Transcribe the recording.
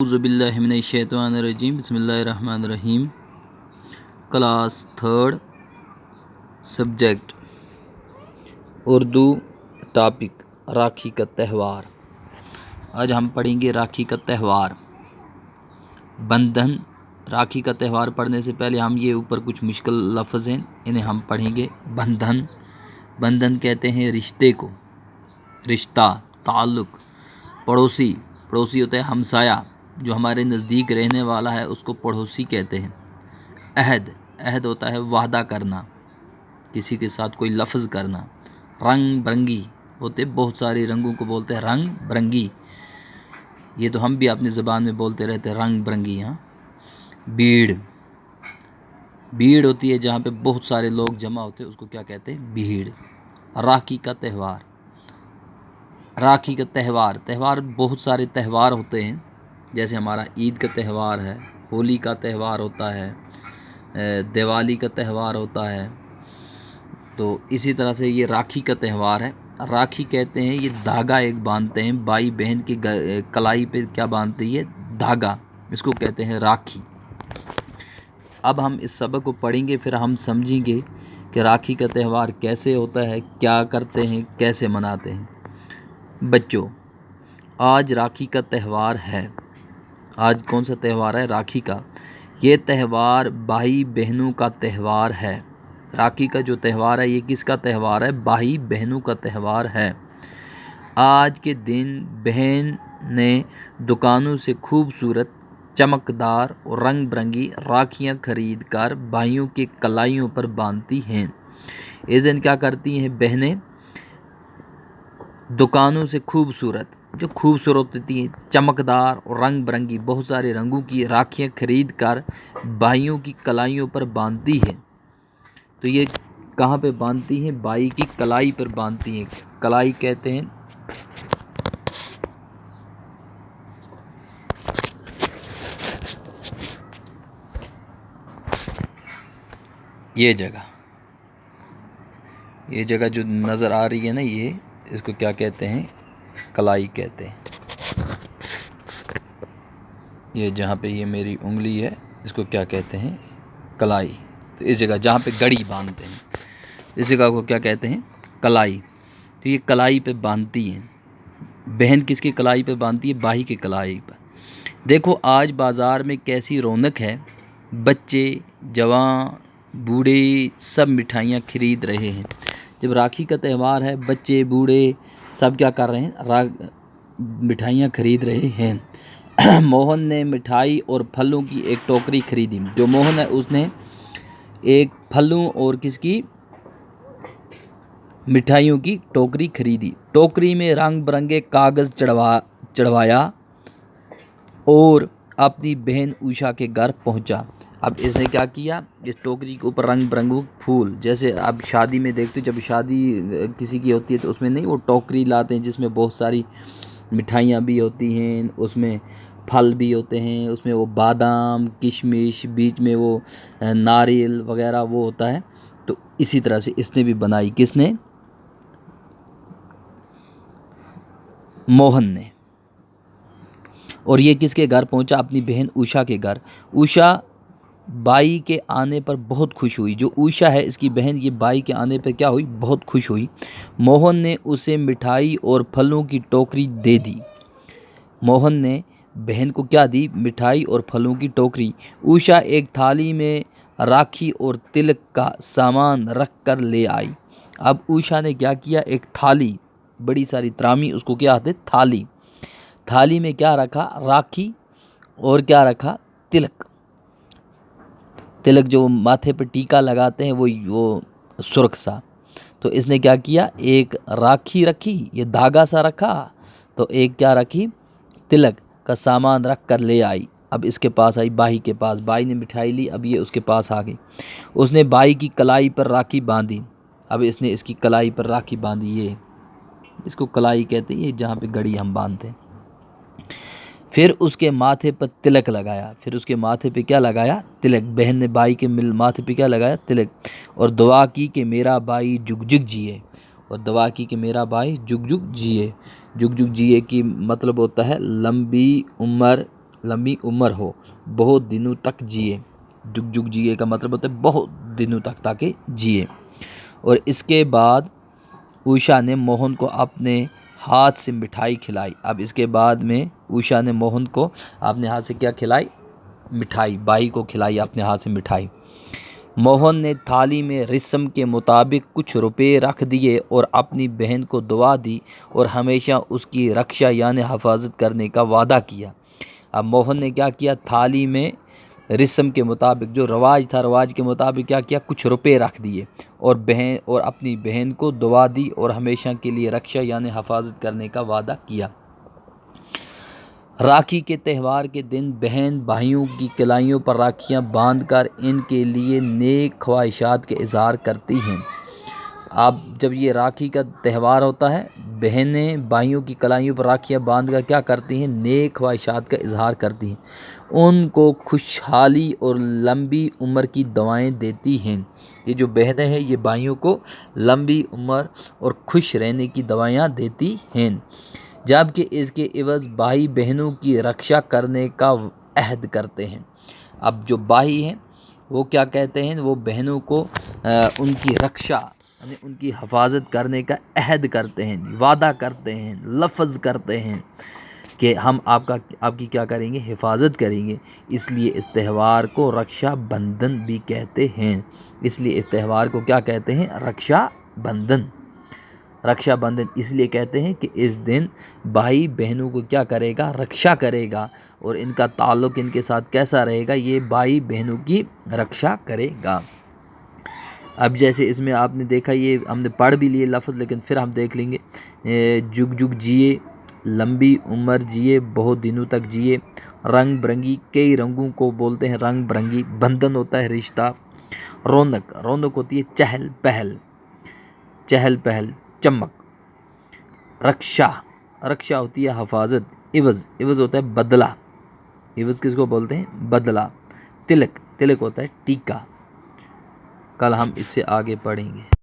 औज़ुबिल्लाहिमिनश्शैतानिर्रजीम बिस्मिल्लाहिर्रहमानिर्रहीम। Class third, subject Urdu, topic Rakhi का त्यौहार। आज हम पढ़ेंगे राखी का त्यौहार। बंधन। राखी का त्यौहार पढ़ने से पहले हम ये ऊपर कुछ मुश्किल लफ्ज़ हैं, इन्हें हम पढ़ेंगे। बंधन, बंधन कहते हैं रिश्ते को, रिश्ता, ताल्लुक़। पड़ोसी, पड़ोसी होता है हमसाया, जो हमारे नज़दीक रहने वाला है उसको पड़ोसी कहते हैं। अहद, अहद होता है वादा करना, किसी के साथ कोई लफ्ज़ करना। रंग बरंगी होते, बहुत सारे रंगों को बोलते हैं रंग बरंगी। ये तो हम भी अपनी ज़बान में बोलते रहते हैं रंग बरंगी। हाँ। भीड़, भीड़ होती है जहाँ पे बहुत सारे लोग जमा होते हैं, उसको क्या कहते हैं? भीड़। राखी का त्यौहार, राखी का त्यौहार, त्यौहार बहुत सारे त्यौहार होते हैं। जैसे हमारा ईद का त्यौहार है, होली का त्यौहार होता है, दिवाली का त्यौहार होता है। तो इसी तरह से ये राखी का त्यौहार है। राखी कहते हैं ये धागा एक बांधते हैं, भाई बहन की कलाई पे क्या बांधती है? धागा, इसको कहते हैं राखी। अब हम इस सबक को पढ़ेंगे, फिर हम समझेंगे कि राखी का त्यौहार कैसे होता है, क्या करते हैं, कैसे मनाते हैं। बच्चों, आज राखी का त्यौहार है। आज कौन सा त्यौहार है? राखी का। ये त्यौहार भाई बहनों का त्यौहार है। राखी का जो त्यौहार है ये किसका त्यौहार है? भाई बहनों का त्यौहार है। आज के दिन बहन ने दुकानों से खूबसूरत, चमकदार और रंग बिरंगी राखियाँ खरीद कर भाइयों के कलाइयों पर बांधती हैं। इस दिन क्या करती हैं बहनें? दुकानों से खूबसूरत, जो खूबसूरत होती है, चमकदार और रंग बिरंगी, बहुत सारे रंगों की राखियाँ खरीद कर भाइयों की कलाइयों पर बांधती है। तो ये कहाँ पे बांधती हैं? भाई की कलाई पर बांधती हैं। कलाई कहते हैं ये जगह, ये जगह जो नज़र आ रही है ना, ये इसको क्या कहते हैं? कलाई कहते हैं। ये जहाँ पे ये मेरी उंगली है, इसको क्या कहते हैं? कलाई। तो इस जगह जहाँ पे गड़ी बांधते हैं, इस जगह को क्या कहते हैं? कलाई। तो ये कलाई पे बांधती हैं। बहन किसकी कलाई पे बांधती है? भाई की कलाई पर। देखो आज बाज़ार में कैसी रौनक है, बच्चे, जवान, बूढ़े सब मिठाइयाँ खरीद रहे हैं। जब राखी का त्यौहार है, बच्चे बूढ़े सब क्या कर रहे हैं? मिठाइयाँ खरीद रहे हैं। मोहन ने मिठाई और फलों की एक टोकरी खरीदी। जो मोहन है उसने एक फलों और किसकी? मिठाइयों की टोकरी खरीदी। टोकरी में रंग बिरंगे कागज़ चढ़वाया और अपनी बहन उषा के घर पहुंचा। अब इसने क्या किया? इस टोकरी के ऊपर रंग बिरंगे फूल, जैसे अब शादी में देखते हो, जब शादी किसी की होती है तो उसमें नहीं वो टोकरी लाते हैं जिसमें बहुत सारी मिठाइयाँ भी होती हैं, उसमें फल भी होते हैं, उसमें वो बादाम, किशमिश, बीच में वो नारियल वगैरह वो होता है। तो इसी तरह से इसने भी बनाई। किसने? मोहन ने। और ये किसके घर पहुंचा? अपनी बहन उषा के घर। उषा बाई के आने पर बहुत खुश हुई। जो उषा है इसकी बहन, ये बाई के आने पर क्या हुई? बहुत खुश हुई। मोहन ने उसे मिठाई और फलों की टोकरी दे दी। मोहन ने बहन को क्या दी? मिठाई और फलों की टोकरी। उषा एक थाली में राखी और तिलक का सामान रख कर ले आई। अब उषा ने क्या किया? एक थाली, बड़ी सारी त्रामी, उसको क्या कहते? थाली। थाली में क्या रखा? राखी और क्या रखा? तिलक। तिलक जो माथे पर टीका लगाते हैं, वो सुर्ख सा। तो इसने क्या किया? एक राखी रखी, ये धागा सा रखा, तो एक क्या रखी? तिलक का सामान रख कर ले आई। अब इसके पास आई, बाई के पास। बाई ने मिठाई ली, अब ये उसके पास आ गई। उसने बाई की कलाई पर राखी बांधी। अब इसने इसकी कलाई पर राखी बांधी। ये इसको कलाई कहते हैं, ये जहाँ पे गड़ी हम बांधते हैं। फिर उसके माथे पर तिलक लगाया। फिर उसके माथे पे क्या लगाया? तिलक। बहन ने बाई के माथे पे क्या लगाया? तिलक। और दुआ की कि मेरा भाई जुग जुग जिए। और दुआ की कि मेरा भाई जुग जुग जिए। जुग जुग जिए की मतलब होता है लंबी उम्र लंबी उम्र हो, बहुत दिनों तक जिए। जुग जुग जिए का मतलब होता है बहुत दिनों तक ताकि जिए। और इसके बाद उषा ने मोहन को अपने हाथ से मिठाई खिलाई। अब इसके बाद में उषा ने मोहन को अपने हाथ से क्या खिलाई? मिठाई। बाई को खिलाई अपने हाथ से मिठाई। मोहन ने थाली में रस्म के मुताबिक कुछ रुपए रख दिए और अपनी बहन को दुआ दी और हमेशा उसकी रक्षा यानी हिफाजत करने का वादा किया। अब मोहन ने क्या किया? थाली में रस्म के मुताबिक, जो रवाज था, रवाज के मुताबिक क्या किया? कुछ रुपए रख दिए और अपनी बहन को दुआ दी और हमेशा के लिए रक्षा यानी हिफाजत करने का वादा किया। राखी के त्यौहार के दिन बहन भाइयों की कलाइयों पर राखियां बांधकर इनके लिए नेक ख्वाहिशात के इजहार करती हैं। अब जब ये राखी का त्यौहार होता है, बहनें भाइयों की कलाइयों पर राखियां बांधकर क्या करती हैं? नेक ख्वाहिशात का इजहार करती हैं। उनको खुशहाली और लंबी उम्र की दुआएं देती हैं। ये जो बहनें हैं ये भाइयों को लंबी उम्र और खुश रहने की दुआएं देती हैं, जबकि इसके एवज भाई बहनों की रक्षा करने का अहद करते हैं। अब जो भाई हैं वो क्या कहते हैं? वो बहनों को उनकी रक्षा यानी उनकी हिफाजत करने का अहद करते हैं, वादा करते हैं, लफ्ज़ करते हैं कि हम आपकी क्या करेंगे? हिफाजत करेंगे। इसलिए इस त्यौहार को रक्षा बंधन भी कहते हैं। इसलिए इस त्यौहार को क्या कहते हैं? रक्षा बंधन। रक्षाबंधन इसलिए कहते हैं कि इस दिन भाई बहनों को क्या करेगा? रक्षा करेगा। और इनका ताल्लुक़ इनके साथ कैसा रहेगा? ये भाई बहनों की रक्षा करेगा। अब जैसे इसमें आपने देखा, ये हमने पढ़ भी लिए लफ्ज़, लेकिन फिर हम देख लेंगे। जुग जुग जिए, लंबी उम्र जिए, बहुत दिनों तक जिए, रंग बिरंगी, कई रंगों को बोलते हैं रंग बिरंगी। बंधन होता है रिश्ता। रौनक, रौनक होती है चहल पहल, चहल पहल, चमक। रक्षा, रक्षा होती है हिफाजत। इवज़, इवज़ होता है बदला। इवज़ किसको बोलते हैं? बदला। तिलक, तिलक होता है टीका। कल हम इससे आगे पढ़ेंगे।